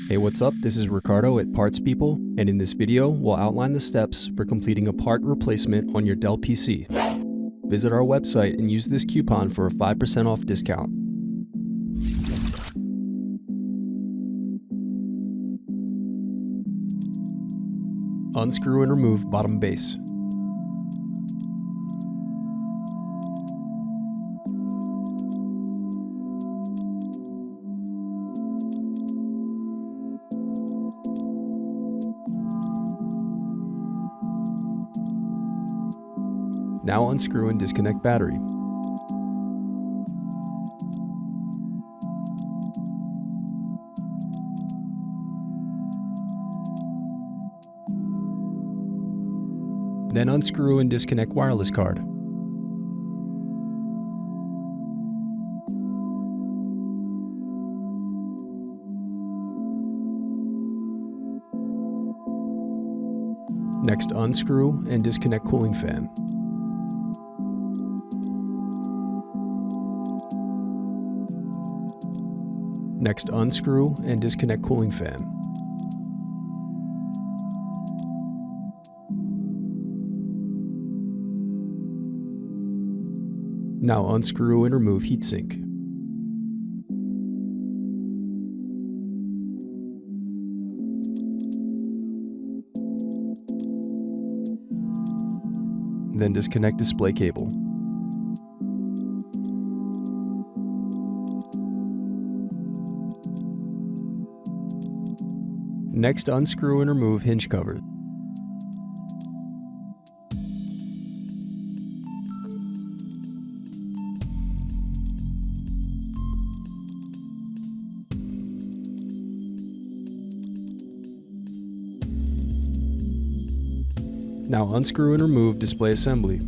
Hey, what's up? This is Ricardo at Parts People, and in this video, we'll outline the steps for completing a part replacement on your Dell PC. Visit our website and use this coupon for a 5% off discount. Unscrew and remove bottom base. Now unscrew and disconnect battery. Then unscrew and disconnect wireless card. Next, unscrew and disconnect cooling fan. Next, unscrew and disconnect cooling fan. Now unscrew and remove heatsink. Then disconnect display cable. Next, unscrew and remove hinge cover. Now unscrew and remove display assembly.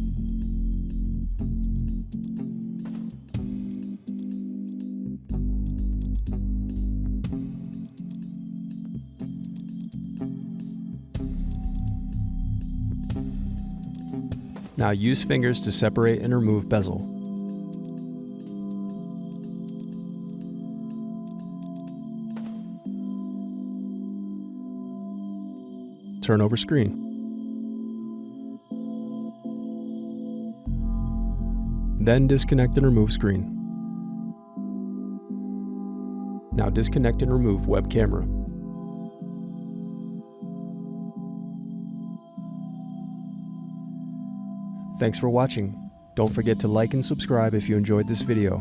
Now use fingers to separate and remove bezel. Turn over screen. Then disconnect and remove screen. Now disconnect and remove web camera. Thanks for watching. Don't forget to like and subscribe if you enjoyed this video.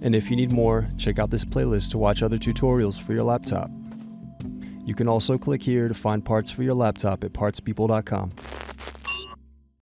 And if you need more, check out this playlist to watch other tutorials for your laptop. You can also click here to find parts for your laptop at partspeople.com.